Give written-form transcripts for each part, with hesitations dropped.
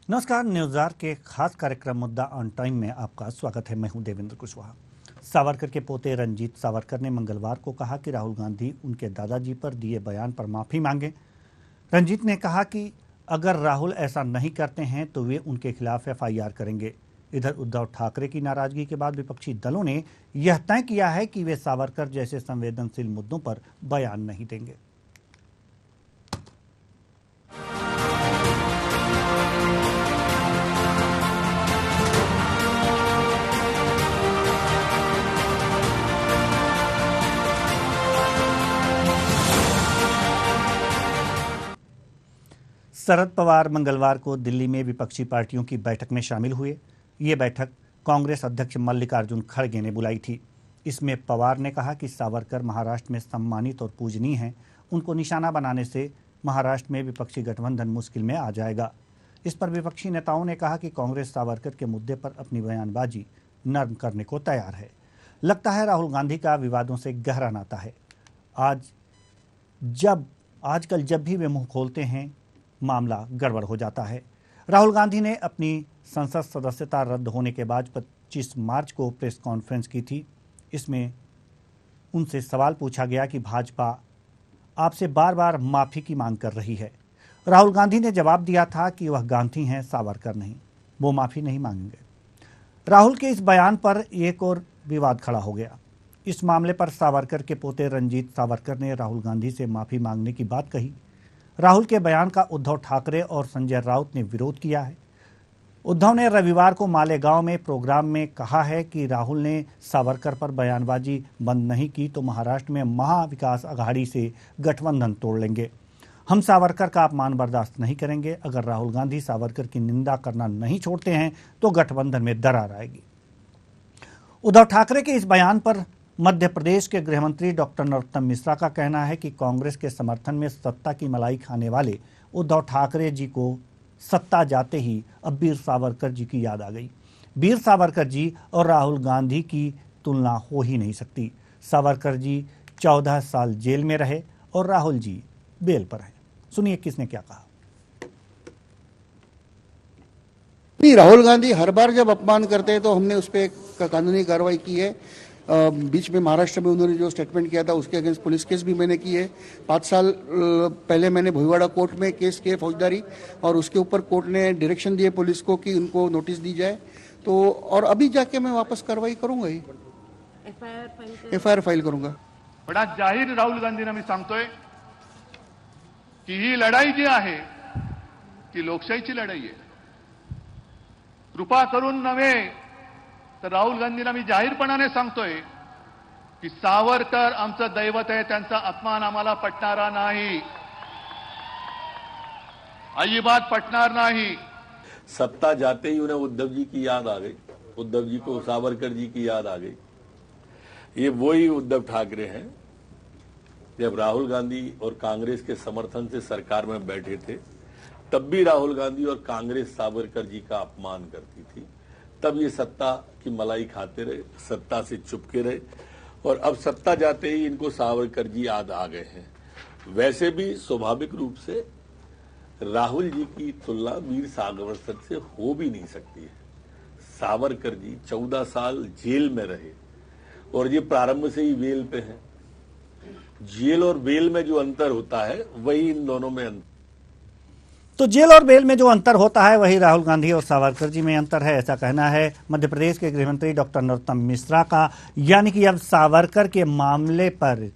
नमस्कार। न्यूज़ार के खास कार्यक्रम मुद्दा ऑन टाइम में आपका स्वागत है। मैं हूं देवेंद्र कुशवाहा। सावरकर के पोते रंजीत सावरकर ने मंगलवार को कहा कि राहुल गांधी उनके दादाजी पर दिए बयान पर माफी मांगे। रंजीत ने कहा कि अगर राहुल ऐसा नहीं करते हैं तो वे उनके खिलाफ FIR करेंगे। इधर उद्धव ठाकरे की नाराजगी के बाद विपक्षी दलों ने यह तय किया है कि वे सावरकर जैसे संवेदनशील मुद्दों पर बयान नहीं देंगे। शरद पवार मंगलवार को दिल्ली में विपक्षी पार्टियों की बैठक में शामिल हुए। ये बैठक कांग्रेस अध्यक्ष मल्लिकार्जुन खड़गे ने बुलाई थी। इसमें पवार ने कहा कि सावरकर महाराष्ट्र में सम्मानित और पूजनीय हैं। उनको निशाना बनाने से महाराष्ट्र में विपक्षी गठबंधन मुश्किल में आ जाएगा। इस पर विपक्षी नेताओं ने कहा कि कांग्रेस सावरकर के मुद्दे पर अपनी बयानबाजी नर्म करने को तैयार है। लगता है राहुल गांधी का विवादों से गहरा नाता है। आजकल जब भी वे मुंह खोलते हैं मामला गड़बड़ हो जाता है। राहुल गांधी ने अपनी संसद सदस्यता रद्द होने के बाद 25 मार्च को प्रेस कॉन्फ्रेंस की थी। इसमें उनसे सवाल पूछा गया कि भाजपा आपसे बार बार माफ़ी की मांग कर रही है। राहुल गांधी ने जवाब दिया था कि वह गांधी हैं, सावरकर नहीं, वो माफ़ी नहीं मांगेंगे। राहुल के इस बयान पर एक और विवाद खड़ा हो गया। इस मामले पर सावरकर के पोते रंजीत सावरकर ने राहुल गांधी से माफ़ी मांगने की बात कही। राहुल के बयान का उद्धव ठाकरे और संजय राउत ने विरोध किया है। उद्धव ने रविवार को मालेगांव में प्रोग्राम में कहा है कि राहुल ने सावरकर पर बयानबाजी बंद नहीं की तो महाराष्ट्र में महाविकास अघाड़ी से गठबंधन तोड़ लेंगे। हम सावरकर का अपमान बर्दाश्त नहीं करेंगे। अगर राहुल गांधी सावरकर की निंदा करना नहीं छोड़ते हैं तो गठबंधन में दरार आएगी। उद्धव ठाकरे के इस बयान पर मध्य प्रदेश के गृह मंत्री डॉक्टर नरोत्तम मिश्रा का कहना है कि कांग्रेस के समर्थन में सत्ता की मलाई खाने वाले उद्धव ठाकरे जी को सत्ता जाते ही अब वीर सावरकर जी की याद आ गई। वीर सावरकर जी और राहुल गांधी की तुलना हो ही नहीं सकती। सावरकर जी 14 साल जेल में रहे और राहुल जी बेल पर हैं। सुनिए किसने क्या कहा। नहीं, राहुल गांधी हर बार जब अपमान करते हैं तो हमने उस पर कानूनी कार्रवाई की है। बीच में महाराष्ट्र में उन्होंने जो स्टेटमेंट किया था उसके अगेंस्ट पुलिस केस भी मैंने की है। 5 साल पहले मैंने भोईवाड़ा कोर्ट में केस किए फौजदारी, और उसके ऊपर कोर्ट ने डायरेक्शन दिए पुलिस को कि उनको नोटिस दी जाए। तो और अभी जाके मैं वापस कार्रवाई करूंगा, ही FIR फाइल करूंगा। पण आज जाहीर राहुल गांधींना मी सांगतोय की ही लढाई जी आहे ती लोकशाहीची लढाई आहे। कृपा करून नव्हे तर राहुल गांधींना मी जाहीरपणाने सांगतोय की सावरकर आमचं दैवत आहे, त्यांचा अपमान आम्हाला पटणारा नाही, अजिबात पटणार नाही। सत्ता जाते ही उन्हें उद्धव जी की याद आ गई, उद्धव जी को सावरकर जी की याद आ गई। ये वही उद्धव ठाकरे हैं जब राहुल गांधी और कांग्रेस के समर्थन से सरकार में बैठे थे, तब भी राहुल गांधी और कांग्रेस सावरकर जी का अपमान करती थी। तब ये सत्ता की मलाई खाते रहे, सत्ता से चुपके रहे, और अब सत्ता जाते ही इनको सावरकर जी याद आ गए हैं। वैसे भी स्वाभाविक रूप से राहुल जी की तुलना वीर सावरकर से हो भी नहीं सकती है। सावरकर जी 14 साल जेल में रहे और ये प्रारंभ से ही बेल पे हैं। जेल और बेल में जो अंतर होता है वही इन दोनों में अंतर। तो जेल और बेल में जो अंतर होता है वही राहुल गांधी और सावरकर जी में अंतर है, ऐसा कहना है मध्य प्रदेश के गृह मंत्री डॉक्टर नरोत्तम मिश्रा का। यानी कि अब सावरकर के मामले पर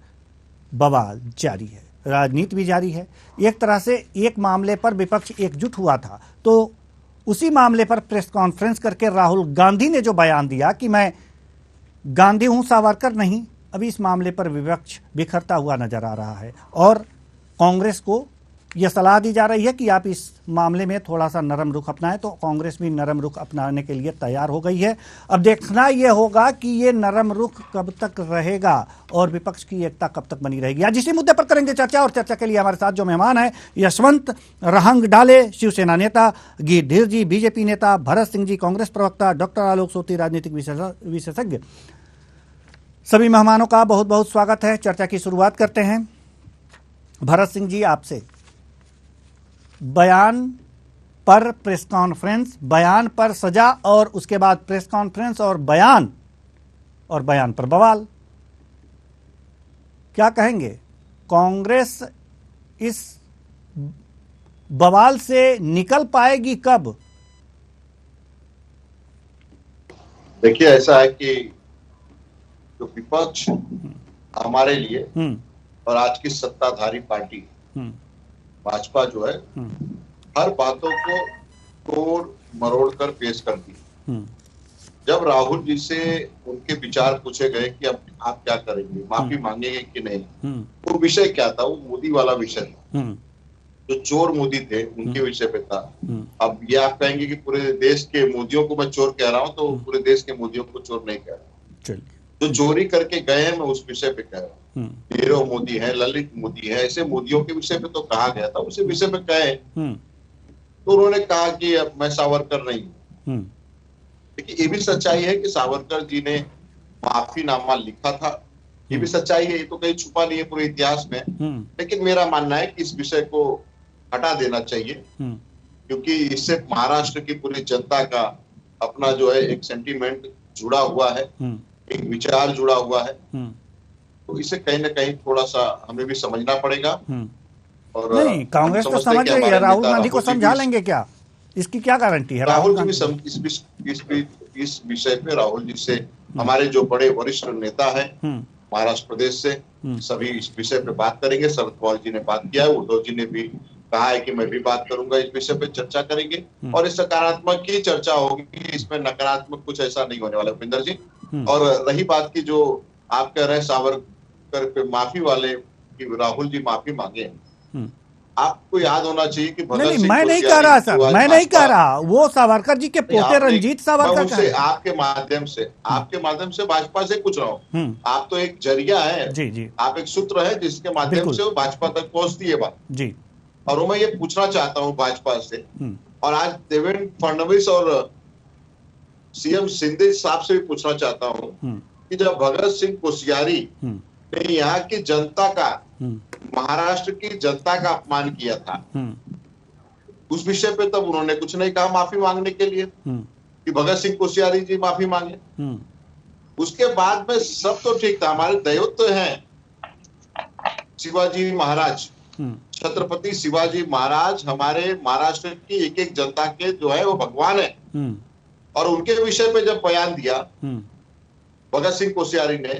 बवाल जारी है, राजनीति भी जारी है। एक तरह से एक मामले पर विपक्ष एकजुट हुआ था, तो उसी मामले पर प्रेस कॉन्फ्रेंस करके राहुल गांधी ने जो बयान दिया कि मैं गांधी हूं, सावरकर नहीं, अभी इस मामले पर विपक्ष बिखरता हुआ नजर आ रहा है। और कांग्रेस को यह सलाह दी जा रही है कि आप इस मामले में थोड़ा सा नरम रुख अपनाएं, तो कांग्रेस भी नरम रुख अपनाने के लिए तैयार हो गई है। अब देखना यह होगा कि ये नरम रुख कब तक रहेगा और विपक्ष की एकता कब तक बनी रहेगी। आज इसी मुद्दे पर करेंगे चर्चा, और चर्चा के लिए हमारे साथ जो मेहमान है यशवंत रहंगडाले, शिवसेना नेता, गिरधीर जी बीजेपी नेता, भरत सिंह जी कांग्रेस प्रवक्ता, डॉक्टर आलोक सोती राजनीतिक विशेषज्ञ। सभी मेहमानों का बहुत बहुत स्वागत है। चर्चा की शुरुआत करते हैं भरत सिंह जी आपसे। बयान पर प्रेस कॉन्फ्रेंस, बयान पर सजा और उसके बाद प्रेस कॉन्फ्रेंस और बयान पर बवाल। क्या कहेंगे, कांग्रेस इस बवाल से निकल पाएगी कब? देखिए, ऐसा है कि जो विपक्ष हमारे लिए और आज की सत्ताधारी पार्टी भाजपा जो है हर बातों को तोड़ मरोड़ कर पेश करती है। जब राहुल जी से उनके विचार पूछे गए कि अब आप क्या करेंगे, माफी मांगेंगे कि नहीं, वो विषय क्या था? वो मोदी वाला विषय था। जो चोर मोदी थे उनके विषय पे था। अब ये आप कहेंगे कि पूरे देश के मोदियों को मैं चोर कह रहा हूं, तो पूरे देश के मोदियों को चोर नहीं कह रहा। जो चोरी करके गए हैं मैं उस विषय पे कह रहा हूँ। नीरव मोदी है, ललित मोदी है, ऐसे मोदियों के विषय पे तो कहा गया था, उसी विषय पे कहे तो उन्होंने कहा कि अब मैं सावरकर नहीं हूँ। देखिए, ये भी सच्चाई है कि सावरकर जी ने माफीनामा लिखा था, ये भी सच्चाई है, ये तो कहीं छुपा नहीं है पूरे इतिहास में। लेकिन मेरा मानना है कि इस विषय को हटा देना चाहिए, क्योंकि इससे महाराष्ट्र की पूरी जनता का अपना जो है एक सेंटीमेंट जुड़ा हुआ है, एक विचार जुड़ा हुआ है। तो इसे कहीं ना कहीं थोड़ा सा हमें भी समझना पड़ेगा। और नहीं, कांग्रेस तो समझ रही है, राहुल गांधी को समझा लेंगे क्या? इसकी क्या गारंटी है? राहुल जी भी इस विषय पे राहुल जी से हमारे जो बड़े वरिष्ठ नेता है महाराष्ट्र प्रदेश से, सभी इस विषय पे बात करेंगे। शरद पवार जी ने बात किया है, उद्धव जी ने भी कहा है कि मैं भी बात करूंगा, इस विषय पे चर्चा करेंगे और इस सकारात्मक की चर्चा होगी, इसमें नकारात्मक कुछ ऐसा नहीं होने वाला उपेंद्र जी। और रही बात की जो आप कह रहे हैं सावरकर पे माफी वाले कि राहुल जी माफी मांगे, आपको याद होना चाहिए कि भगत सिंह मैं नहीं कह रहा सर, मैं नहीं कह रहा, वो सावरकर जी के पोते रंजीत सावरकर का है। आपके माध्यम से भाजपा से पूछ रहा हूँ, आप तो एक जरिया है जी, आप एक सूत्र है जिसके माध्यम से वो भाजपा तक पहुंचती है बात जी। और वो मैं ये पूछना चाहता हूँ भाजपा से, और आज देवेंद्र फडणवीस और सीएम शिंदे साहब से भी पूछना चाहता हूँ कि जब भगत सिंह कोश्यारी ने यहाँ की जनता का, महाराष्ट्र की जनता का अपमान किया था, उस विषय पे तब उन्होंने कुछ नहीं कहा माफी मांगने के लिए कि भगत सिंह कोश्यारी जी माफी मांगे। उसके बाद में सब तो ठीक था, हमारे दैवत्व हैं शिवाजी महाराज, छत्रपति शिवाजी महाराज हमारे महाराष्ट्र की एक एक जनता के जो है वो भगवान है। और उनके विषय पे जब बयान दिया भगत सिंह कोश्यारी ने,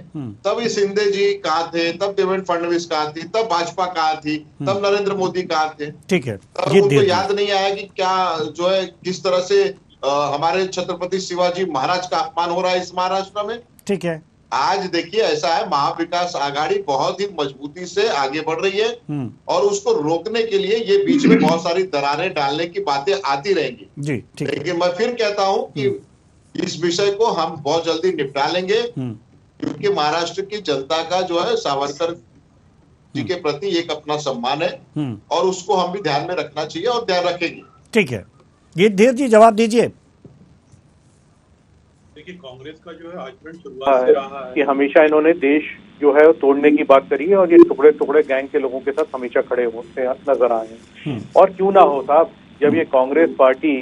तब ये शिंदे जी कहाँ थे, तब देवेंद्र फडणवीस कहाँ थी, तब भाजपा कहाँ थी, तब नरेंद्र मोदी कहाँ थे? ठीक है, तब उनको याद नहीं आया कि क्या जो है किस तरह से हमारे छत्रपति शिवाजी महाराज का अपमान हो रहा है इस महाराष्ट्र में। ठीक है, आज देखिए ऐसा है, महाविकास आघाड़ी बहुत ही मजबूती से आगे बढ़ रही है और उसको रोकने के लिए ये बीच में बहुत सारी दरारें डालने की बातें आती रहेंगी जी। लेकिन मैं फिर कहता हूं कि इस विषय को हम बहुत जल्दी निपटा लेंगे, क्योंकि महाराष्ट्र की जनता का जो है सावरकर जी के प्रति एक अपना सम्मान है और उसको हम भी ध्यान में रखना चाहिए और ध्यान रखेंगे। ठीक है, ये देव जी जवाब दीजिए। देखिए, कांग्रेस का जो है आचरण शुरुआत से रहा है कि हमेशा इन्होंने देश जो है तोड़ने की बात करी है और ये टुकड़े टुकड़े गैंग के लोगों के साथ हमेशा खड़े होते नजर आए हैं। और क्यों ना हो साहब, जब ये कांग्रेस पार्टी,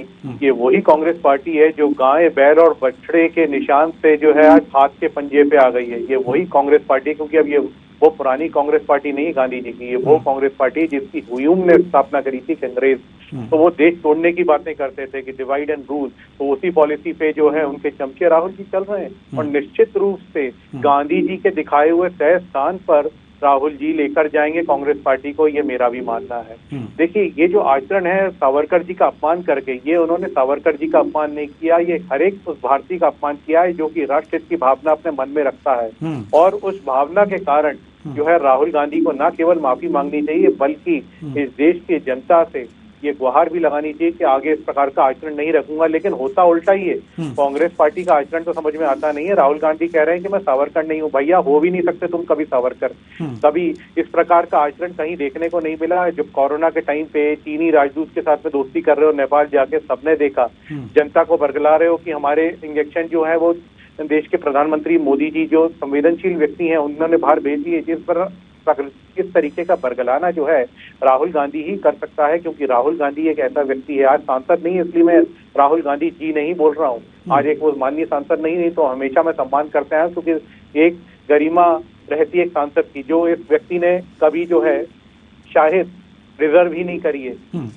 ये वही कांग्रेस पार्टी है जो गाय बैल और बछड़े के निशान से जो है आज हाथ के पंजे पे आ गई है। ये वही कांग्रेस पार्टी, क्योंकि अब ये वो पुरानी कांग्रेस पार्टी नहीं गांधी जी की, ये वो कांग्रेस पार्टी जिसकी हुयूम ने स्थापना करी थी अंग्रेज। तो वो देश तोड़ने की बातें करते थे कि डिवाइड एंड रूल, तो उसी पॉलिसी पे जो है उनके चमचे राहुल जी चल रहे हैं और निश्चित रूप से गांधी जी के दिखाए हुए तय स्थान पर राहुल जी लेकर जाएंगे कांग्रेस पार्टी को, ये मेरा भी मानना है। देखिए, ये जो आचरण है सावरकर जी का अपमान करके, ये उन्होंने सावरकर जी का अपमान नहीं किया, ये हर एक उस भारतीय का अपमान किया है जो कि राष्ट्र हित की भावना अपने मन में रखता है। और उस भावना के कारण जो है राहुल गांधी को न केवल माफी मांगनी चाहिए बल्कि इस देश की जनता से ये गुहार भी लगानी चाहिए कि आगे इस प्रकार का आचरण नहीं रखूंगा। लेकिन होता उल्टा ही है, कांग्रेस पार्टी का आचरण तो समझ में आता नहीं है। राहुल गांधी कह रहे हैं कि मैं सावरकर नहीं हूं। भैया, हो भी नहीं सकते तुम कभी सावरकर। कभी इस प्रकार का आचरण कहीं देखने को नहीं मिला। जब कोरोना के टाइम पे चीनी राजदूत के साथ में दोस्ती कर रहे हो नेपाल जाके, सबने देखा, जनता को बरगला रहे हो कि हमारे इंजेक्शन जो है वो देश के प्रधानमंत्री मोदी जी जो संवेदनशील व्यक्ति हैं उन्होंने बाहर भेज दिए, जिस पर इस तरीके का बरगलाना जो है राहुल गांधी ही कर सकता है, क्योंकि राहुल गांधी एक ऐसा व्यक्ति है, आज सांसद नहीं है इसलिए मैं राहुल गांधी जी नहीं बोल रहा हूँ, आज एक वो माननीय सांसद नहीं तो हमेशा मैं सम्मान करते हैं, क्योंकि एक गरिमा रहती है एक सांसद की, जो इस व्यक्ति ने कभी जो है शायद रिजर्व ही नहीं करी है।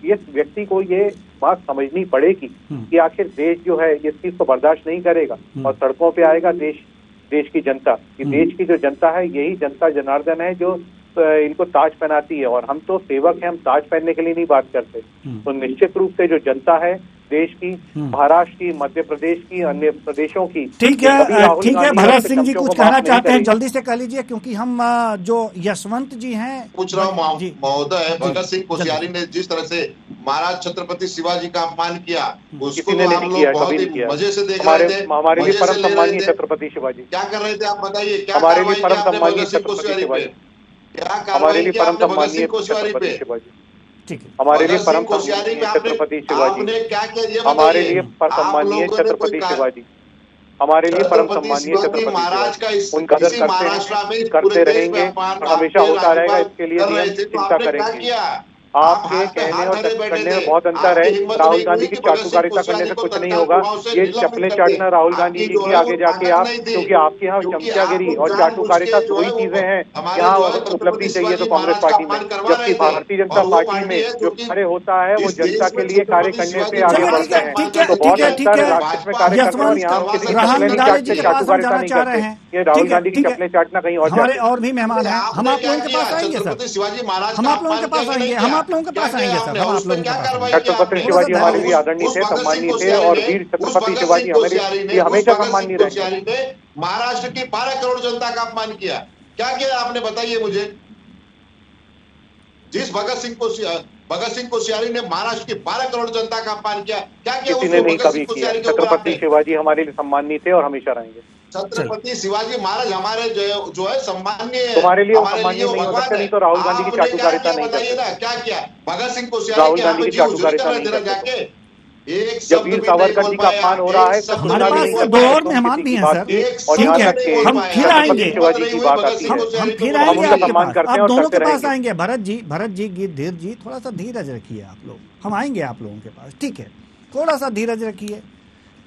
इस व्यक्ति को ये बात समझनी पड़ेगी कि आखिर देश जो है इस चीज को बर्दाश्त नहीं करेगा और सड़कों पे आएगा देश की जनता। कि देश की जो जनता है यही जनता जनार्दन है जो इनको ताज पहनाती है, और हम तो सेवक हैं, हम ताज पहनने के लिए नहीं बात करते। तो निश्चित रूप से जो जनता है देश की, महाराष्ट्र की, मध्य प्रदेश की, अन्य प्रदेशों की, ठीक है भरत सिंह जी कुछ कहना चाहते हैं, जल्दी से कह लीजिए, क्योंकि हम जो यशवंत जी हैं पूछ रहा हूँ महोदय, भगत सिंह कोश्यारी ने जिस तरह से महाराज छत्रपति शिवाजी का अपमान किया उसको तो हम लोग बहुत ही मजे से देख रहे थे, हमारे लिए परम सम्मानीय छत्रपति शिवाजी। क्या कर रहे थे आप बताइए, क्या हमारे लिए परम आपने सम्मानीय भगत सिंह छत्रपति कोश्यारी पे, शिवाजी, क्या हमारे लिए कार्रवाई किया परम आपने भगत सिंह सम्मानीय कोश्यारी पे? शिवाजी, ठीक है, हमारे लिए भगत परम सिंह कोश्यारी पे छत्रपति शिवाजी, आपने क्या किया ये हमारे बताइए। लिए परम सम्मानीय छत्रपति शिवाजी, हमारे लिए परम सम्मानीय छत्रपति महाराज का उनका कदर करते रहेंगे, हमेशा होता रहेगा, इसके लिए भी हम चिंता करेंगे। आपके कहने और करने में बहुत अंतर है। राहुल गांधी की चाटुकारिता करने से कुछ नहीं होगा। ये चप्पलें चाटना राहुल गांधी जी की आगे जाके आप, क्योंकि आपके यहाँ चमचागिरी और चाटुकारिता दो ही चीजें हैं। यहाँ उपलब्धि चाहिए तो कांग्रेस पार्टी में, जबकि भारतीय जनता पार्टी में जो कार्य होता है वो जनता के लिए कार्य करने से आगे बढ़ते हैं। तो बहुत अंतर है राष्ट्र में कार्य करना और यहाँ किसी चप्पलें नहीं चाटते, चाटुकारिता नहीं करते। ये राहुल गांधी की चप्पलें चाटना कहीं और हमारे और भी मेहमान हैं, हम आप लोगों के पास आएंगे सर, हम आप लोगों के पास आएंगे, हम आप लोगों के पास आएंगे सर, हम आप लोगों के पास। छत्रपति शिवाजी हमारे लिए आदरणीय थे, सम्मानीय थे, और वीर छत्रपति शिवाजी हमारे लिए हमेशा सम्मानीय रहेंगे। महाराष्ट्र की 12 करोड़ जनता का अपमान किया, क्या किया आपने बताइए मुझे। जिस भगत सिंह कोश्यारी ने महाराष्ट्र की 12 करोड़ जनता का अपमान किया, क्या किया किसी ने नहीं कभी किया। छत्रपति शिवाजी हमारे लिए सम्मानीय थे और हमेशा रहेंगे। छत्रपति शिवाजी महाराज हमारे जो है सम्मानीय है, तुम्हारे लिए सम्मानीय नहीं हो सकते, नहीं तो राहुल गांधी की चाटुकारिता नहीं बताइए ना, क्या किया भगत सिंह कोश्यारी राहुल गांधी की चाटुकारिता नहीं करते। जब वीर सावरकर जी का अपमान हो रहा है हमारे पास दो और मेहमान भी हैं सर, ठीक है, हम फिर आएंगे, शिवाजी की बात आती है, हम फिर आएंगे आपके पास, करते हैं आप और दोनों के करते पास रहेंगे। आएंगे। भरत जी धीर जी थोड़ा सा धीरज रखिए आप लोग, हम आएंगे आप लोगों के पास, ठीक है, थोड़ा सा धीरज रखिए।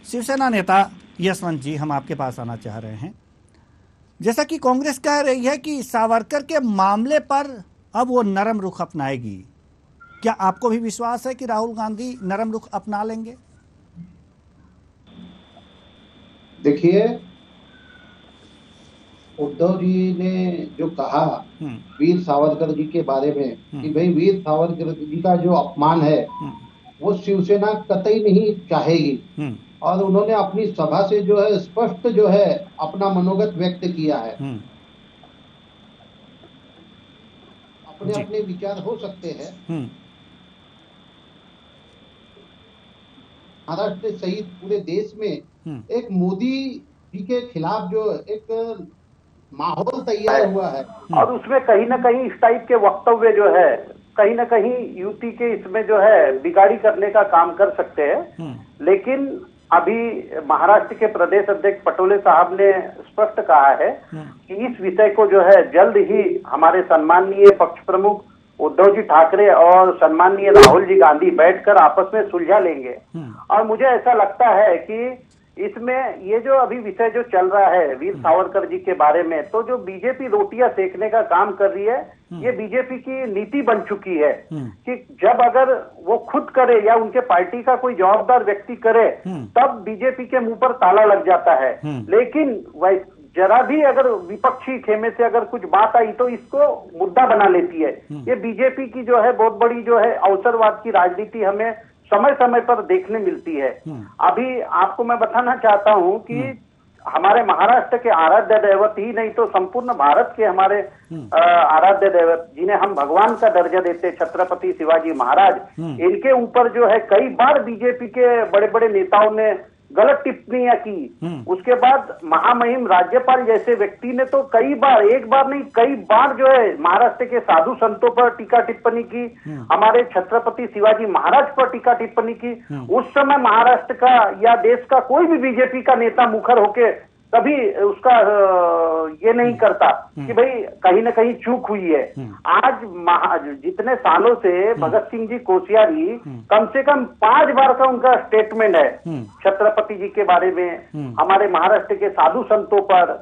शिवसेना नेता यशवंत जी, हम आपके पास आना चाह रहे हैं। जैसा कि कांग्रेस कह रही है कि सावरकर के मामले पर अब वो नरम रुख अपनाएगी, क्या आपको भी विश्वास है कि राहुल गांधी नरम रुख अपना लेंगे? देखिए, उद्धव जी ने जो कहा वीर सावरकर जी के बारे में कि भाई वीर सावरकर जी का जो अपमान है वो शिवसेना कतई नहीं चाहेगी, और उन्होंने अपनी सभा से जो है स्पष्ट जो है अपना मनोगत व्यक्त किया है। अपने अपने विचार हो सकते हैं, महाराष्ट्र सहित पूरे देश में एक मोदी जी के खिलाफ जो एक माहौल तैयार हुआ है, और उसमें कहीं ना कहीं इस टाइप के वक्तव्य जो है कहीं ना कहीं यूपी के इसमें जो है बिगाड़ी करने का काम कर सकते हैं। लेकिन अभी महाराष्ट्र के प्रदेश अध्यक्ष पटोले साहब ने स्पष्ट कहा है कि इस विषय को जो है जल्द ही हमारे सम्माननीय पक्ष प्रमुख उद्धव जी ठाकरे और सम्माननीय राहुल जी गांधी बैठकर आपस में सुलझा लेंगे। और मुझे ऐसा लगता है कि इसमें ये जो अभी विषय जो चल रहा है वीर सावरकर जी के बारे में, तो जो बीजेपी रोटियां सेकने का काम कर रही है, ये बीजेपी की नीति बन चुकी है कि जब अगर वो खुद करे या उनके पार्टी का कोई जवाबदार व्यक्ति करे तब बीजेपी के मुंह पर ताला लग जाता है। लेकिन जरा भी अगर विपक्षी खेमे से अगर कुछ बात आई तो इसको मुद्दा बना लेती है। ये बीजेपी की जो है बहुत बड़ी जो है अवसरवाद की राजनीति हमें समय समय पर देखने मिलती है। अभी आपको मैं बताना चाहता हूं कि हमारे महाराष्ट्र के आराध्य दैवत ही नहीं तो संपूर्ण भारत के हमारे आराध्य दैवत जिन्हें हम भगवान का दर्जा देते छत्रपति शिवाजी महाराज, इनके ऊपर जो है कई बार बीजेपी के बड़े बड़े नेताओं ने गलत टिप्पणियां की। उसके बाद महामहिम राज्यपाल जैसे व्यक्ति ने तो कई बार, एक बार नहीं कई बार जो है महाराष्ट्र के साधु संतों पर टीका टिप्पणी की, हमारे छत्रपति शिवाजी महाराज पर टीका टिप्पणी की। उस समय महाराष्ट्र का या देश का कोई भी बीजेपी का नेता मुखर होके कभी उसका ये नहीं करता कि भाई कहीं ना कहीं चूक हुई है। आज जितने सालों से भगत सिंह जी कोश्यारी कम से कम 5 बार का उनका स्टेटमेंट है छत्रपति जी के बारे में, हमारे महाराष्ट्र के साधु संतों पर,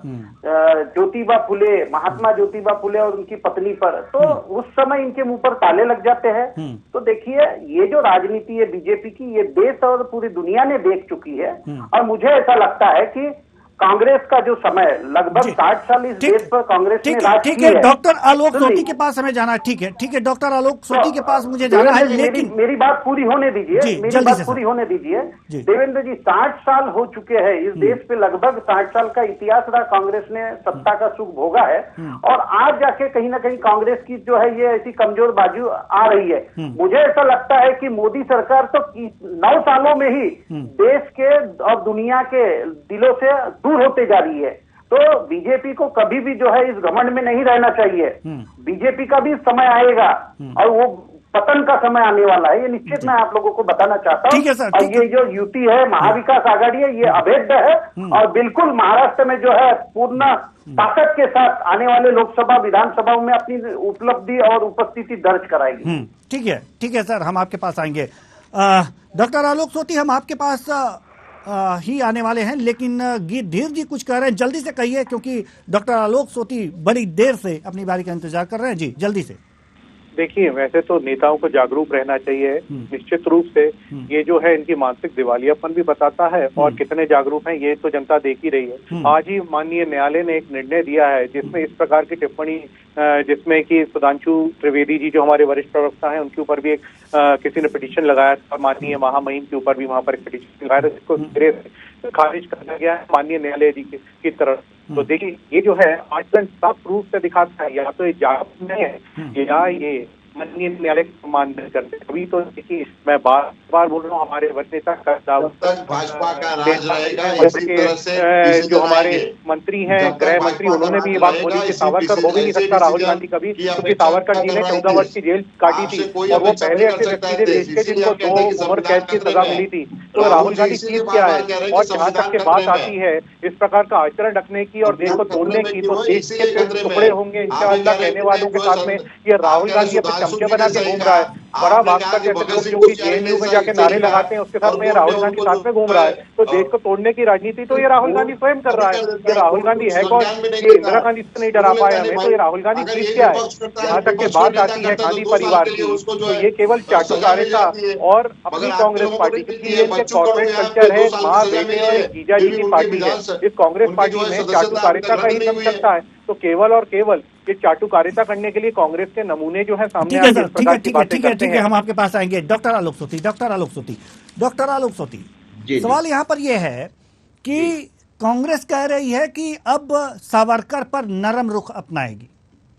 ज्योतिबा फुले, महात्मा ज्योतिबा फुले और उनकी पत्नी पर, तो उस समय इनके मुंह पर ताले लग जाते हैं। तो देखिए ये जो राजनीति है बीजेपी की, ये देश और पूरी दुनिया ने देख चुकी है। और मुझे ऐसा लगता है कि कांग्रेस का जो समय लगभग 60 साल इस देश पर कांग्रेस ने राज ठीक की है। है। डॉक्टर आलोक सोती के पास हमें जाना है। ठीक है डॉक्टर आलोक सोती के पास मुझे जाना है, लेकिन मेरी बात पूरी होने दीजिए, मेरी बात पूरी होने दीजिए। देवेंद्र जी 60 साल हो चुके हैं इस देश पे, लगभग 60 साल का इतिहास रहा, कांग्रेस ने सत्ता का सुख भोगा है। और आज जाके कहीं ना कहीं कांग्रेस की जो है ये ऐसी कमजोर बाजू आ रही है। मुझे ऐसा लगता है कि मोदी सरकार तो 9 सालों में ही देश के और दुनिया के दिलों से दूर होते जा रही है। तो बीजेपी को कभी भी जो है इस घमंड में नहीं रहना चाहिए। बीजेपी का भी समय आएगा और वो पतन का समय आने वाला है, ये निश्चित मैं आप लोगों को बताना चाहता हूँ। और ये जो युति है, महाविकास आघाड़ी है, ये अभेद्य है और बिल्कुल महाराष्ट्र में जो है पूर्ण ताकत के साथ आने वाले लोकसभा विधानसभा में अपनी उपलब्धि और उपस्थिति दर्ज कराएगी। ठीक है सर, हम आपके पास आएंगे। डॉक्टर आलोक सोती, हम आपके पास ही आने वाले हैं, लेकिन धीर जी कुछ कह रहे हैं, जल्दी से कहिए, क्योंकि डॉक्टर आलोक सोती बड़ी देर से अपनी बारी का इंतजार कर रहे हैं। जी जल्दी से। देखिए, वैसे तो नेताओं को जागरूक रहना चाहिए निश्चित रूप से। ये जो है इनकी मानसिक दिवालियापन भी बताता है, और कितने जागरूक हैं ये तो जनता देख ही रही है। आज ही माननीय न्यायालय ने एक निर्णय दिया है जिसमें इस प्रकार की टिप्पणी, जिसमें कि सुधांशु त्रिवेदी जी जो हमारे वरिष्ठ प्रवक्ता हैं, उनके ऊपर भी एक किसी ने पिटीशन लगाया था, माननीय महामहिम के ऊपर भी वहां पर एक पिटीशन लगाया था, जिसको सिरे से खारिज कर दिया गया है माननीय न्यायालय जी की तरफ। तो देखिए ये जो है आचरण साफ रूप से दिखाता है, या तो ये जागरूक नहीं है या ये माननीय न्यायालय का सम्मान नहीं करते। अभी तो देखिए मैं बार बार बोल रहा हूँ, हमारे वरिष्ठ नेता भाजपा का राज रहेगा इसी तरह से जो हमारे मंत्री हैं, गृह मंत्री, उन्होंने भी ये बात बोली कि सावरकर हो भी नहीं सकता राहुल गांधी कभी, क्योंकि सावरकर जी ने 14 वर्ष की जेल काटी थी और वो पहले ऐसे व्यक्ति थे देश के जिनको 2 उम्र कैद की सजा मिली थी। तो राहुल गांधी चीज क्या है? और जहां तक के बात आती है इस प्रकार का आचरण रखने की और देश को तोड़ने की, तो देश के टुकड़े होंगे इंशाअल्लाह कहने वालों के साथ में ये राहुल गांधी अपने चमचे बना के घूम रहा है। बड़ा भागकर जैसे लोग जो कि जेएनयू में जाके नारे लगाते हैं, उसके साथ में राहुल गांधी साथ में घूम रहा है। तो देश को तोड़ने की राजनीति तो ये राहुल गांधी स्वयं कर रहा है। ये राहुल गांधी है कौन? ये इंदिरा गांधी से नहीं डरा पाए हमें, तो ये राहुल गांधी चीज क्या है? जहाँ तक के बात आती है गांधी परिवार की, तो ये केवल चाटुकारिता और अपनी कांग्रेस पार्टी की, इनके कॉर्पोरेट कल्चर है, माँ बेटे और जीजा जी की पार्टी है। इस कांग्रेस पार्टी में चाटुकारिता का ही दम चलता है। तो केवल और केवल ये चाटुकारिता करने के लिए कांग्रेस के नमूने जो है सामने आए। ठीक है, हम आपके पास आएंगे। डॉक्टर आलोक सोती, सवाल यहाँ पर यह है कि कांग्रेस कह रही है कि अब सावरकर पर नरम रुख अपनाएगी।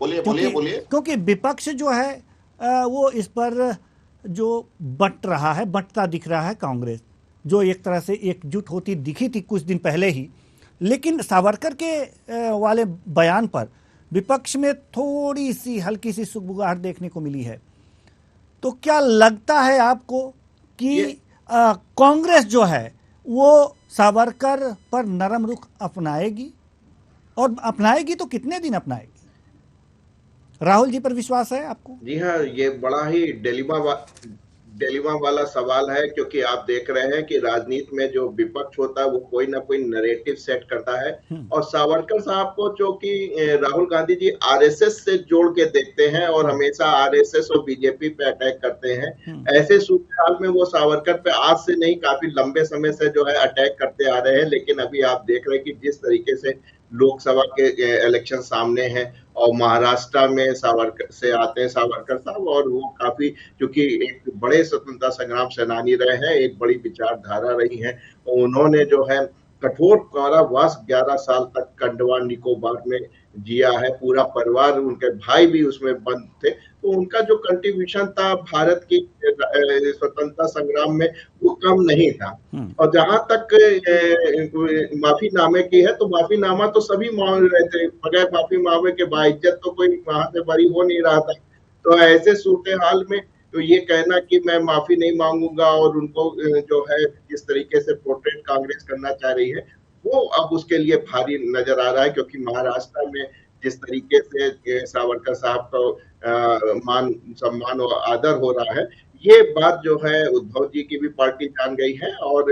बोलिए। क्योंकि विपक्ष जो है वो इस पर जो बंटता दिख रहा है, कांग्रेस जो एक तरह से एकजुट होती दिखी थी कुछ दिन पहले ही, लेकिन सावरकर के वाले बयान पर विपक्ष में थोड़ी सी हल्की सी सुगबुगाहट देखने को मिली है। तो क्या लगता है आपको कि कांग्रेस जो है वो सावरकर पर नरम रुख अपनाएगी, और अपनाएगी तो कितने दिन अपनाएगी? राहुल जी पर विश्वास है आपको? जी हाँ, ये बड़ा ही डिलेमा वाला सवाल है, क्योंकि आप देख रहे हैं कि राजनीति में जो विपक्ष होता है वो कोई ना कोई नैरेटिव सेट करता है, और सावरकर साहब को जो कि राहुल गांधी जी आरएसएस से जोड़ के देखते हैं और हमेशा आरएसएस और बीजेपी पे अटैक करते हैं। ऐसे सूरत में वो सावरकर पे आज से नहीं काफी लंबे समय से जो है अटैक करते आ रहे हैं। लेकिन अभी आप देख रहे हैं कि जिस तरीके से लोकसभा के इलेक्शन सामने हैं और महाराष्ट्र में सावरकर से आते हैं सावरकर साहब, और वो काफी क्योंकि एक बड़े स्वतंत्रता संग्राम सेनानी रहे हैं, एक बड़ी विचारधारा रही है, और उन्होंने जो है कठोर कारावास 11 साल तक अंडमान निकोबार में जिया है। पूरा परिवार, उनके भाई भी उसमें बंद थे, तो उनका जो कंट्रीब्यूशन था भारत की स्वतंत्रता संग्राम में वो कम नहीं था। और जहां तक माफीनामे की है, तो माफीनामा तो सभी मांग रहे थे, बगैर माफीनामे के बाइज्जत तो कोई वहां से बरी हो नहीं रहा था। तो ऐसे सूरत हाल में तो ये कहना कि मैं माफी नहीं मांगूंगा और उनको जो है जिस तरीके से पोर्ट्रेट कांग्रेस करना चाह रही है, वो अब उसके लिए भारी नजर आ रहा है, क्योंकि महाराष्ट्र में जिस तरीके से सावरकर साहब को मान सम्मान और आदर हो रहा है, ये बात जो है उद्धव जी की भी पार्टी जान गई है और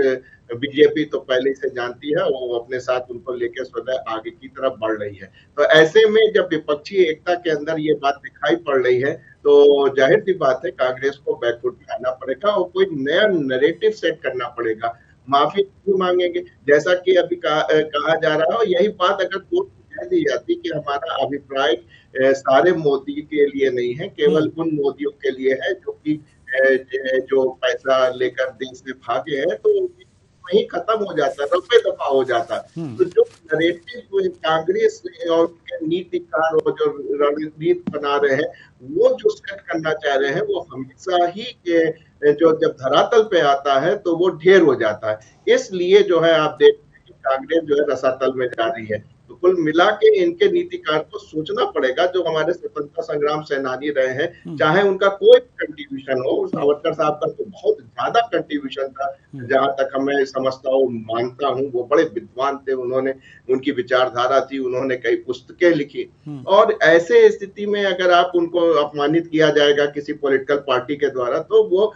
बीजेपी तो पहले से जानती है, वो अपने साथ उनको लेकर सदैव आगे की तरफ बढ़ रही है। तो ऐसे में जब विपक्षी एकता के अंदर ये बात दिखाई पड़ रही है तो जाहिर सी बात है कांग्रेस को बैकफुट पे आना पड़ेगा और कोई नया नैरेटिव सेट करना पड़ेगा। माफी क्यों मांगेंगे, जैसा कि अभी कहा जा रहा है, यही बात अगर कोर्ट में कह दी जाती कि हमारा अभिप्राय सारे मोदी के लिए नहीं है, केवल उन मोदियों के लिए है जो कि जो पैसा लेकर देश से भागे हैं, तो वही खत्म हो जाता, रफे दफा हो जाता। तो जो नैरेटिव कांग्रेस और नीतिकार और जो रणनीति बना रहे हैं, वो जो सेट करना चाह रहे हैं, वो हमेशा ही जो जब धरातल पे आता है तो वो ढेर हो जाता है। इसलिए जो है आप देखते हैं कि कांग्रेस जो है रसातल में जा रही है। तो कुल मिला के इनके नीतिकार को सोचना पड़ेगा, जो हमारे स्वतंत्रता संग्राम सेनानी रहे हैं, चाहे उनका कोई कंट्रीब्यूशन हो, सावरकर साहब का तो बहुत ज्यादा कंट्रीब्यूशन था, जहां तक हमें समझता हूँ, मानता हूँ, वो बड़े विद्वान थे, उन्होंने उनकी विचारधारा थी, उन्होंने कई पुस्तकें लिखी। और ऐसे स्थिति में अगर आप उनको अपमानित किया जाएगा किसी पॉलिटिकल पार्टी के द्वारा, तो वो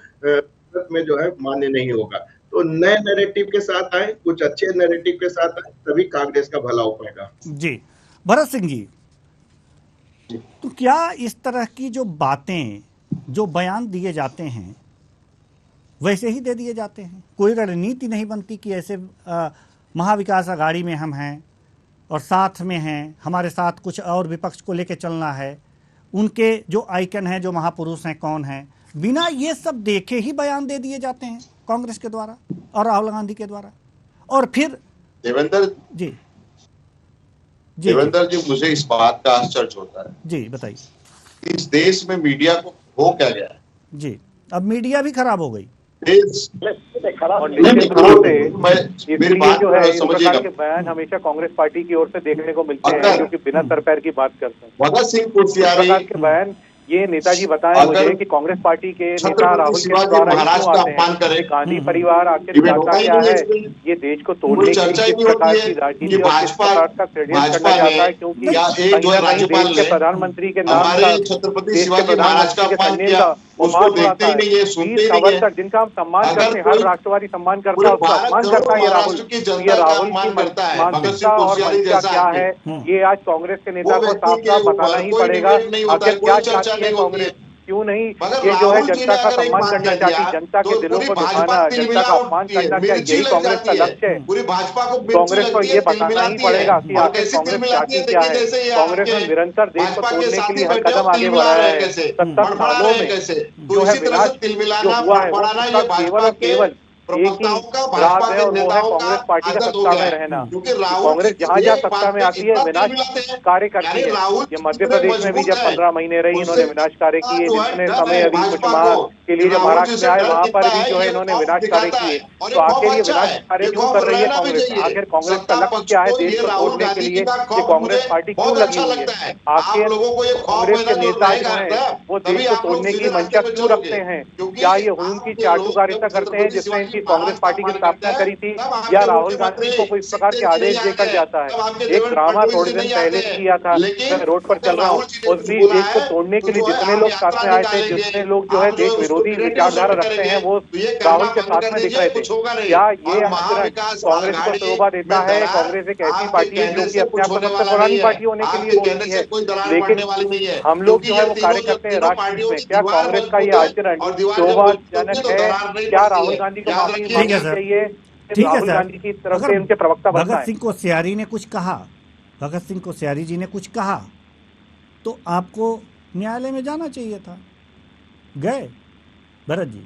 में जो है मान्य नहीं होगा। तो नए नैरेटिव के साथ आए, कुछ अच्छे नैरेटिव के साथ आए, तभी कांग्रेस का भला हो पाएगा। जी भरत सिंह जी, तो क्या इस तरह की जो बातें, जो बयान दिए जाते हैं, वैसे ही दे दिए जाते हैं? कोई रणनीति नहीं बनती कि ऐसे महाविकास अघाड़ी में हम हैं और साथ में हैं, हमारे साथ कुछ और विपक्ष को लेकर चलना है, उनके जो आइकन हैं, जो महापुरुष हैं, कौन हैं, बिना ये सब देखे ही बयान दे दिए जाते हैं कांग्रेस के द्वारा और राहुल गांधी के द्वारा? और फिर देवेंद्र जी मुझे इस बात का आश्चर्य होता है। जी बताइए। इस देश में मीडिया को हो क्या गया है? जी, अब मीडिया भी खराब हो गई। बयान हमेशा कांग्रेस पार्टी की ओर से देखने को मिलते हैं, जो कि बिना सर पैर की बात करते हैं। भगत सिंह कोश्यारी के बयान, ये नेताजी बताएं मुझे कि कांग्रेस पार्टी के नेता राहुल के द्वारा गांधी परिवार आखिर क्या है, ये देश को तोड़ने की किस प्रकार की राजनीति और किस प्रकार का क्रेडिट करना चाहता है, क्योंकि देश के प्रधानमंत्री के नाम का, देश के प्रधानमंत्री के सन्मान का उपहास उड़ाता है। वीर सावरकर जिनका हम सम्मान करते हैं, हर राष्ट्रवादी सम्मान करता है, उसका अपमान करता है ये राहुल की मानसिकता और मंशा क्या है, ये आज कांग्रेस के नेता को साफ साफ बताना ही पड़ेगा। आखिर क्या चाहती है कांग्रेस, क्यों नहीं ये जो है जनता का सम्मान करना चाहती, जनता के दिलों को दुखाना, जनता का अपमान करना, क्या यही कांग्रेस का लक्ष्य है? कांग्रेस को ये बताना ही पड़ेगा कि आखिर कांग्रेस चाहती क्या है। कांग्रेस ने निरंतर देश को तोड़ने के लिए हर कदम आगे बढ़ाया है। 70 सालों में जो है विनाश जो हुआ है, उसका केवल और केवल एक ही राज है, और वो है कांग्रेस पार्टी का सत्ता में रहना। कांग्रेस जहां जहां सत्ता में आती है विनाश कार्य करती है। ये मध्य प्रदेश में भी जब 15 महीने रही, इन्होंने विनाश कार्य किए। जितने समय अभी कुछ माह के लिए जब महाराष्ट्र में आए, वहां पर भी जो है इन्होंने विनाश कार्य किए। तो आखिर ये विनाश कार्य क्यों कर रही है कांग्रेस? आखिर कांग्रेस का लक्ष्य क्या है देश को तोड़ने के लिए? ये कांग्रेस पार्टी क्यों लगी हुई है? आखिर कांग्रेस के नेता जो है वो देश को तोड़ने की मंशा क्यों रखते हैं? क्या ये हुजूम की चाटुकारिता करते हैं जिसमें इनकी कांग्रेस पार्टी की स्थापना करी थी, या राहुल गांधी को कोई इस प्रकार के आदेश देकर जाता है? एक ड्रामा थोड़े दिन पहले किया था, मैं रोड पर चल रहा हूँ, उस भी देश को तोड़ने के लिए जितने लोग साथ में आए थे, जितने लोग जो है देश विरोधी विचारधारा रखते हैं, वो राहुल के साथ में दिख रहे थे। क्या ये कांग्रेस को शोभा देता है? कांग्रेस एक ऐसी पार्टी है जो कि अपने आप को सबसे पुरानी पार्टी होने के लिए बोलती है, लेकिन हम लोग जो है वो कार्य करते हैं राष्ट्र में। क्या कांग्रेस का ये आचरण शोभाजनक है? क्या राहुल गांधी को माफी चाहिए? राहुल गांधी की तरफ से उनके प्रवक्ता भगत सिंह कोश्यारी ने कुछ कहा, भगत सिंह कोश्यारी जी ने कुछ कहा, तो आपको न्यायालय में जाना चाहिए था। गए भरत जी?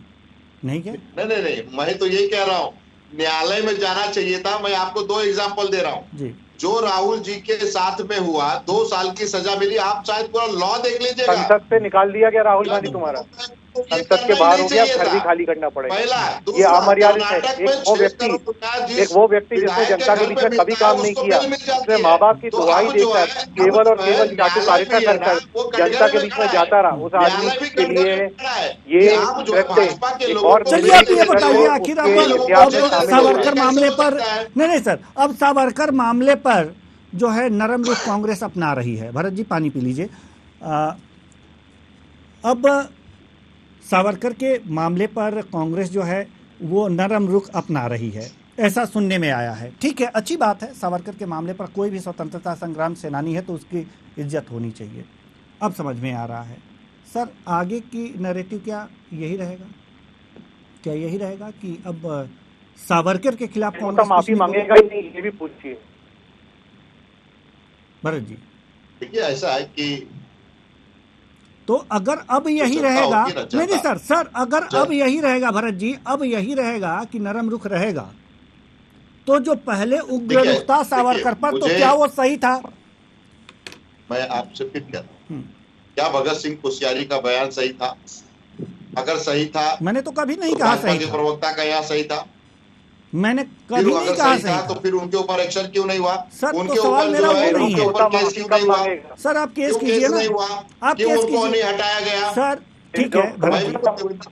नहीं गए? नहीं, मैं तो यही कह रहा हूँ, न्यायालय में जाना चाहिए था। मैं आपको 2 एग्जांपल दे रहा हूँ जी। जो राहुल जी के साथ में हुआ, 2 साल की सजा मिली। आप शायद पूरा लॉ देख लीजिएगा। संसद से निकाल दिया गया राहुल गांधी तुम्हारा। संसद के बाहर हो गया, घर भी खाली करना पड़ेगा। ये अमर्यादित है। एक वो व्यक्ति जिसने जनता के बीच में कभी काम नहीं किया, उसने माँ बाप की दुआई देकर केवल और केवल चाटुकारिता कर जनता के बीच में जाता रहा, उस आदमी के लिए ये और चलिए आप ये बताइए, आखिर अब सावरकर मामले पर नहीं सर, अब सावरकर मामले पर जो है नरम रुख कांग्रेस अपना रही है। भरत जी पानी पी लीजिए। अब सावरकर के मामले पर कांग्रेस जो है वो नरम रुख अपना रही है, ऐसा सुनने में आया है। ठीक है, अच्छी बात है। सावरकर के मामले पर कोई भी स्वतंत्रता संग्राम सेनानी है तो उसकी इज्जत होनी चाहिए। अब समझ में आ रहा है सर, आगे की नैरेटिव क्या यही रहेगा? क्या यही रहेगा कि अब सावरकर के खिलाफ कांग्रेस माफी मांगेगा ही नहीं, ये भी पूछिए भरत जी। देखिए ऐसा है कि तो अगर अब यही रहेगा, नहीं सर अगर अब यही रहेगा भरत जी, अब यही रहेगा कि नरम रुख रहेगा, तो जो पहले उग्र रुख था सावरकर पर, तो क्या वो सही था? मैं आपसे फिर कहता हूं, क्या भगत सिंह कोश्यारी का बयान सही था? अगर सही था, मैंने तो कभी नहीं कहा सही था। प्रवक्ता का यहाँ सही था, मैंने कभी नहीं कहा सही था। तो फिर उनके ऊपर एक्शन क्यों नहीं हुआ? सर उनके तो सवाल मेरा वो नहीं है। केस क्यों नहीं हुआ? सर आप केस कीजिए ना, आप केस कीजिए, नहीं हटाया गया सर ठीक है। मैं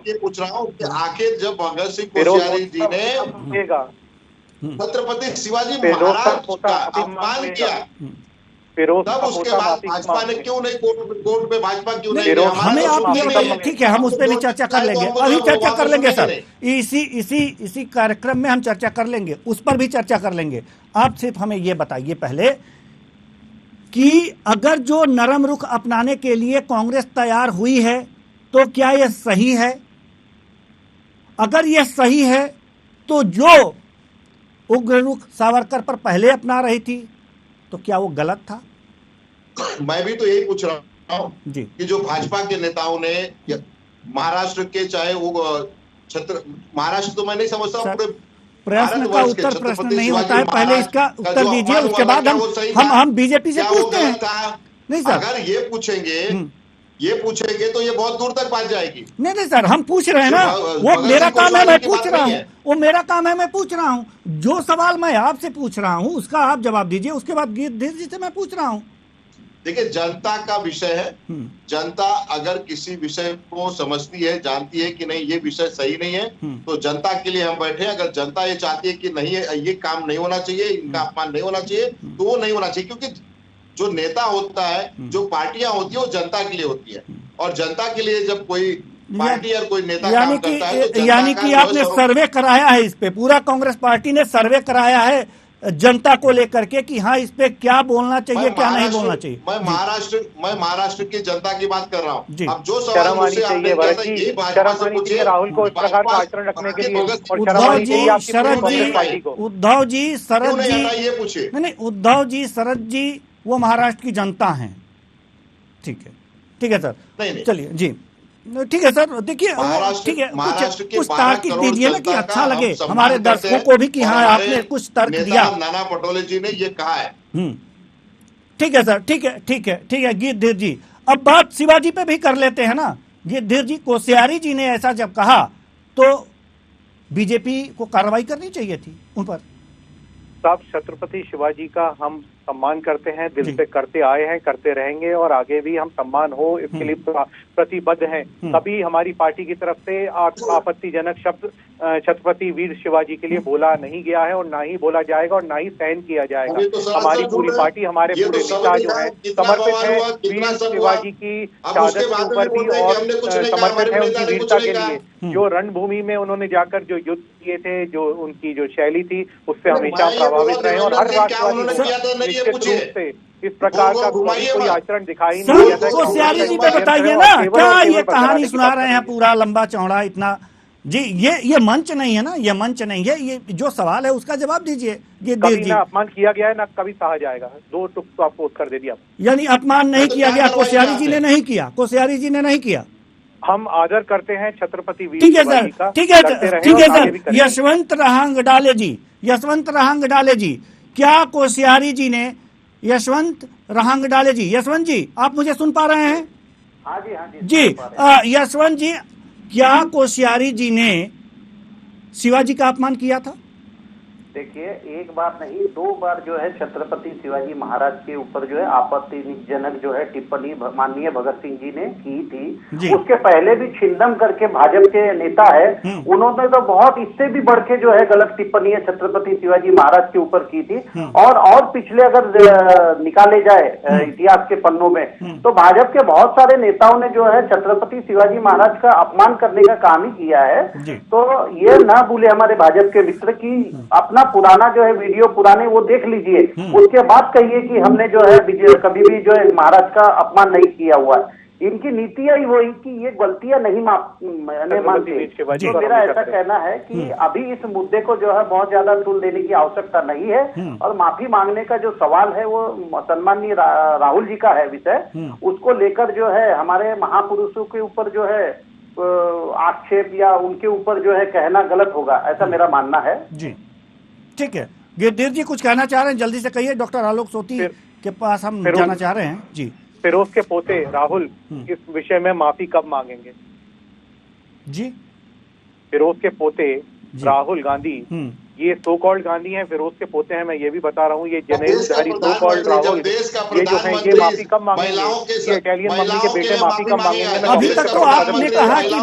ये पूछ रहा हूँ कि आखिर जब भगत सिंह कोश्यारी जी ने छत्रपति शिवाजी महाराज का अपमान किया, तब उसके बाद भाजपा ने क्यों नहीं कोर्ट में भाजपा क्यों नहीं? हमें आप ये बताइए, ठीक है हम उस पर भी चर्चा कर लेंगे, अभी चर्चा कर लेंगे सर, इसी कार्यक्रम में हम चर्चा कर लेंगे, उस पर भी चर्चा कर लेंगे। आप सिर्फ हमें ये बताइए पहले कि अगर जो नरम रुख अपनाने के लिए कांग्रेस तैयार हुई है तो क्या यह सही है? अगर यह सही है तो जो उग्र रुख सावरकर पर पहले अपना रही थी तो क्या वो गलत था? मैं भी तो यही पूछ रहा हूँ कि जो भाजपा के नेताओं ने महाराष्ट्र के, चाहे वो महाराष्ट्र तो मैं नहीं समझता, प्रश्न का उत्तर प्रश्न नहीं होता है, पहले इसका उत्तर दीजिए, उसके बाद हम बीजेपी से पूछते हैं। नहीं सर, अगर ये पूछेंगे तो ये बहुत दूर तक बात जाएगी। नहीं सर, हम पूछ रहे हैं ना, वो मेरा काम है, मैं पूछ रहा हूँ, वो मेरा काम है, मैं पूछ रहा हूँ। जो सवाल मैं आपसे पूछ रहा हूँ उसका आप जवाब दीजिए, उसके बाद गिरधर जी से मैं पूछ रहा हूँ। देखिए, जनता का विषय है, जनता अगर किसी विषय को समझती है, जानती है कि नहीं ये विषय सही नहीं है, तो जनता के लिए हम बैठे हैं। अगर जनता ये चाहती है कि नहीं ये काम नहीं होना चाहिए, इनका अपमान नहीं होना चाहिए, तो वो नहीं होना चाहिए। क्योंकि जो नेता होता है, जो पार्टियां होती है, वो जनता के लिए होती है, और जनता के लिए जब कोई पार्टी और कोई नेता काम करता है तो यानी कि आपने सर्वे कराया है इस पे, पूरा कांग्रेस पार्टी ने सर्वे कराया है जनता को लेकर के कि हाँ इस पे क्या बोलना चाहिए, क्या नहीं बोलना चाहिए। मैं महाराष्ट्र की जनता की बात कर रहा हूँ। अब जो शर्म आनी चाहिए भरत जी, शर्म आनी चाहिए राहुल को इस प्रकार का आचरण रखने के लिए। उद्धव जी शरद जी, ये पूछिए, नहीं उद्धव जी शरद जी वो महाराष्ट्र की जनता हैं। ठीक है सर, चलिए जी, ठीक है सर। देखिए ठीक है, कुछ तार्किक दीजिए ना कि अच्छा लगे हमारे दर्शकों को भी कि हाँ आपने कुछ तर्क दिया। नाना पटोले जी ने ये कहा है। ठीक है सर, ठीक है गिरधर जी, अब बात शिवाजी पे भी कर लेते हैं ना। गिरधर जी, कोश्यारी जी ने ऐसा जब कहा तो बीजेपी को कार्रवाई करनी चाहिए थी उन पर। साहब, छत्रपति शिवाजी का हम सम्मान करते हैं, दिल से करते आए हैं, करते रहेंगे और आगे भी हम सम्मान हो इसके लिए प्रतिबद्ध हैं। कभी हमारी पार्टी की तरफ से आपत्तिजनक शब्द छत्रपति वीर शिवाजी के लिए बोला नहीं गया है और ना ही बोला जाएगा और ना ही सहन किया जाएगा। हमारी पूरी पार्टी, हमारे पूरे नेता जो है समर्पित है वीर शिवाजी की शहादत के ऊपर भी और समर्पित है उनकी वीरता के लिए। जो रणभूमि में उन्होंने जाकर जो युद्ध किए थे, जो उनकी जो शैली थी, उससे हमेशा प्रभावित रहे और हर राष्ट्रवादी से इस प्रकार का कोई आचरण दिखाई नहीं दिया। कोश्यारी जी पे बताइए ना, क्या ये कहानी सुना रहे हैं पूरा लंबा चौड़ा इतना जी? ये मंच नहीं है ना, ये मंच नहीं है, ये जो सवाल है उसका जवाब दीजिए। ये कभी ना अपमान किया गया है ना कभी सहा जाएगा। दो टुक तो आपको उत्तर दे दिया। यानी अपमान नहीं किया गया, कोश्यारी जी ने नहीं किया, कोश्यारी जी ने नहीं किया। हम आदर करते हैं छत्रपति वीर ठीक है सर, ठीक है सर। यशवंत रहांग डाले जी, क्या कोश्यारी जी ने यशवंत रहांगडाले जी, यशवंत जी आप मुझे सुन पा रहे हैं? हाँ जी, हाँ जी। यशवंत जी, क्या कोश्यारी जी ने शिवाजी का अपमान किया था? देखिए, एक बार नहीं 2 बार जो है छत्रपति शिवाजी महाराज के ऊपर जो है आपत्तिजनक जो है टिप्पणी माननीय भगत सिंह जी ने की थी। उसके पहले भी छिंदम करके भाजपा के नेता है, उन्होंने तो बहुत इससे भी बढ़ के जो है गलत टिप्पणी छत्रपति शिवाजी महाराज के ऊपर की थी। और पिछले अगर निकाले जाए इतिहास के पन्नों में तो भाजपा के बहुत सारे नेताओं ने जो है छत्रपति शिवाजी महाराज का अपमान करने का काम ही किया है। तो ये ना भूले हमारे भाजपा के मित्र की अपना पुराना जो है वीडियो पुराने वो देख लीजिए, उसके बाद कहिए कि हमने जो है कभी भी जो है महाराज का अपमान नहीं किया हुआ है। इनकी नीतियां ही वही कि ये गलतियां नहीं मानते। तो मेरा ऐसा कहना है कि अभी इस मुद्दे को जो है बहुत ज्यादा तूल देने की आवश्यकता नहीं है और माफी मांगने का जो सवाल है वो सम्माननीय राहुल जी का है विषय, उसको लेकर जो है हमारे महापुरुषों के ऊपर जो है आक्षेप या उनके ऊपर जो है कहना गलत होगा, ऐसा मेरा मानना है। जी ठीक है, गिरधीर जी कुछ कहना चाह रहे हैं, जल्दी से कहिए। डॉक्टर आलोक सोती के पास हम जाना चाह रहे हैं। जी, फिरोज के पोते राहुल इस विषय में माफी कब मांगेंगे? जी, फिरोज के पोते राहुल गांधी, ये सो कॉल्ड गांधी हैं, फिरोज के पोते हैं, मैं ये भी बता रहा हूँ। ये जनेऊधारी सो कॉल्ड राहुल ये जो है ये माफी कब मांगेंगे? ये इटालियन मम्मी के बेटे माफी कब मांगेंगे? अभी तक तो आपने कहा कि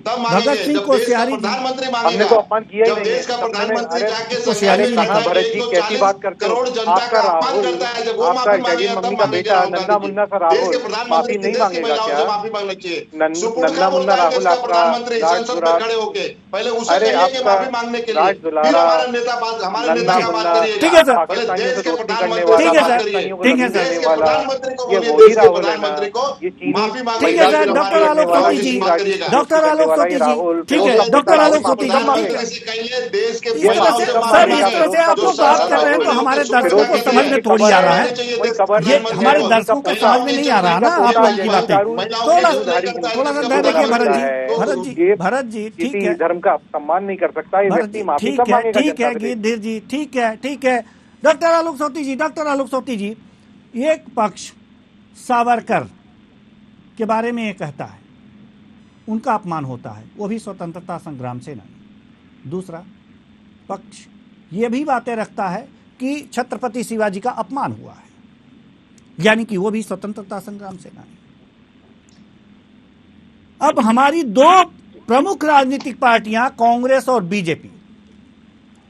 भगत सिंह कोश्यारी हमने तो अपमान किया ही नहीं। कोश्यारी ने कहा भरत जी कैसी बात करते हो, आपका राहुल आपका इटालियन मम्मी का बेटा नन्ना मुन्ना सा राहुल माफी नहीं मांगेगा क्या? नन्ना मुन्ना राहुल आपका अरे आपका ठीक है सर, ठीक है सर, ठीक है सर, ये वही राहुल है ना, ये ठीक है सर। डॉक्टर आलोक सोती जी, डॉक्टर आलोक सोती जी, ठीक है डॉक्टर आलोक सोती जी, सर इस तरह से आप लोग बात कर रहे हैं तो हमारे दर्शकों को समझ में थोड़ी आ रहा है, ये हमारे दर्शकों को समझ में नहीं आ रहा ना आप लोगों की बातें। थोड़ा सा धैर्य रखिए भरत जी, ठीक है, धर्म का सम्मान नहीं कर सकता ये व्यक्ति, माफी कब मांगेगा? ठीक है गिरधीर जी, ठीक है, ठीक है। डॉक्टर आलोक सोती जी, डॉक्टर आलोक सोती जी, एक पक्ष सावरकर के बारे में ये कहता है उनका अपमान होता है, वो भी स्वतंत्रता संग्राम सेनानी। दूसरा पक्ष ये भी बातें रखता है कि छत्रपति शिवाजी का अपमान हुआ है, यानी कि वो भी स्वतंत्रता संग्राम सेनानी। अब हमारी 2 प्रमुख राजनीतिक पार्टियां कांग्रेस और बीजेपी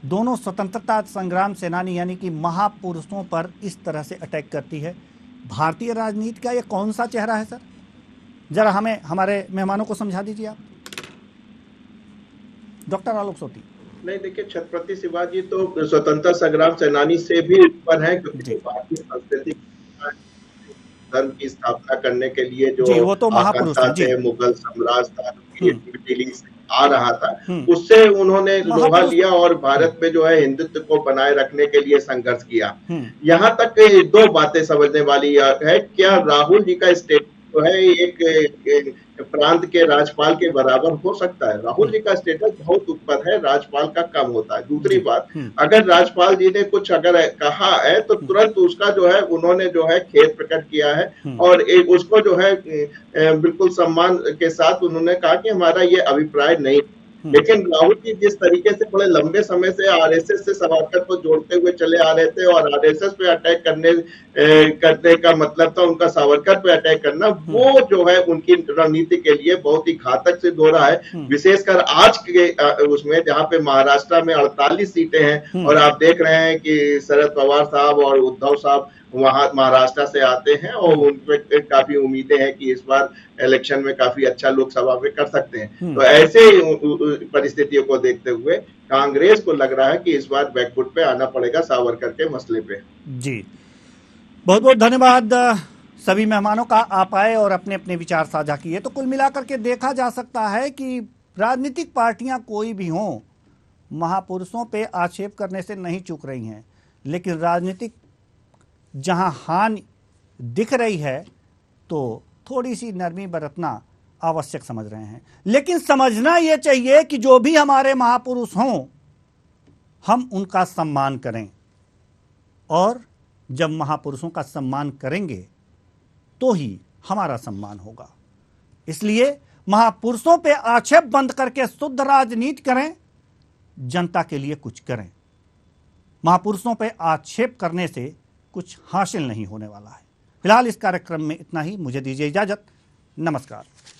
दोनों स्वतंत्रता संग्राम सेनानी यानी कि महापुरुषों पर इस तरह से अटैक करती है। भारतीय राजनीति का ये कौन सा चेहरा है सर? जरा हमें हमारे मेहमानों को समझा दीजिए आप। डॉक्टर आलोक सोती। नहीं, देखिए छत्रपति शिवाजी तो स्वतंत्रता संग्राम सेनानी से भी ऊपर है, क्योंकि भारतीय संस्कृति धर्म की स्थापना करने के लिए जो वो तो महापुरुष थे, मुगल साम्राज्य था आ रहा था, उससे उन्होंने लोहा लिया और भारत में जो है हिंदुत्व को बनाए रखने के लिए संघर्ष किया। यहाँ तक 2 बातें समझने वाली है, क्या राहुल जी का स्टेटमेंट जो है एक प्रांत के राज्यपाल के बराबर हो सकता है? राहुल जी का स्टेटस बहुत ऊपर है, राज्यपाल का कम होता है। दूसरी बात, अगर राज्यपाल जी ने कुछ अगर कहा है तो तुरंत उसका जो है उन्होंने जो है खेद प्रकट किया है और उसको जो है बिल्कुल सम्मान के साथ उन्होंने कहा कि हमारा ये अभिप्राय नहीं। लेकिन राहुल जी जिस तरीके से बड़े लंबे समय से आरएसएस से सावरकर को जोड़ते हुए चले आ रहे थे और आरएसएस पे अटैक करने का मतलब था उनका सावरकर पे अटैक करना, वो जो है उनकी रणनीति के लिए बहुत ही घातक सिद्ध हो रहा है। विशेषकर आज के उसमें जहाँ पे महाराष्ट्र में 48 सीटें हैं और आप देख रहे हैं कि शरद पवार साहब और उद्धव साहब वहां महाराष्ट्र से आते हैं और उन पे काफी उम्मीदें हैं कि इस बार इलेक्शन में काफी अच्छा लोकसभा में कर सकते हैं। तो ऐसे परिस्थितियों को देखते हुए कांग्रेस को लग रहा है कि इस बार बैकफुट पे आना पड़ेगा सावरकर के मसले पे। जी, बहुत बहुत धन्यवाद सभी मेहमानों का, आप आए और अपने अपने विचार साझा किए। तो कुल मिलाकर के देखा जा सकता है कि राजनीतिक पार्टियां कोई भी हों, महापुरुषों पे आक्षेप करने से नहीं चूक रही हैं, लेकिन राजनीतिक जहां हानि दिख रही है तो थोड़ी सी नरमी बरतना आवश्यक समझ रहे हैं। लेकिन समझना यह चाहिए कि जो भी हमारे महापुरुष हों हम उनका सम्मान करें, और जब महापुरुषों का सम्मान करेंगे तो ही हमारा सम्मान होगा। इसलिए महापुरुषों पे आक्षेप बंद करके शुद्ध राजनीति करें, जनता के लिए कुछ करें। महापुरुषों पे आक्षेप करने से कुछ हासिल नहीं होने वाला है। फिलहाल इस कार्यक्रम में इतना ही। मुझे दीजिए इजाजत। नमस्कार।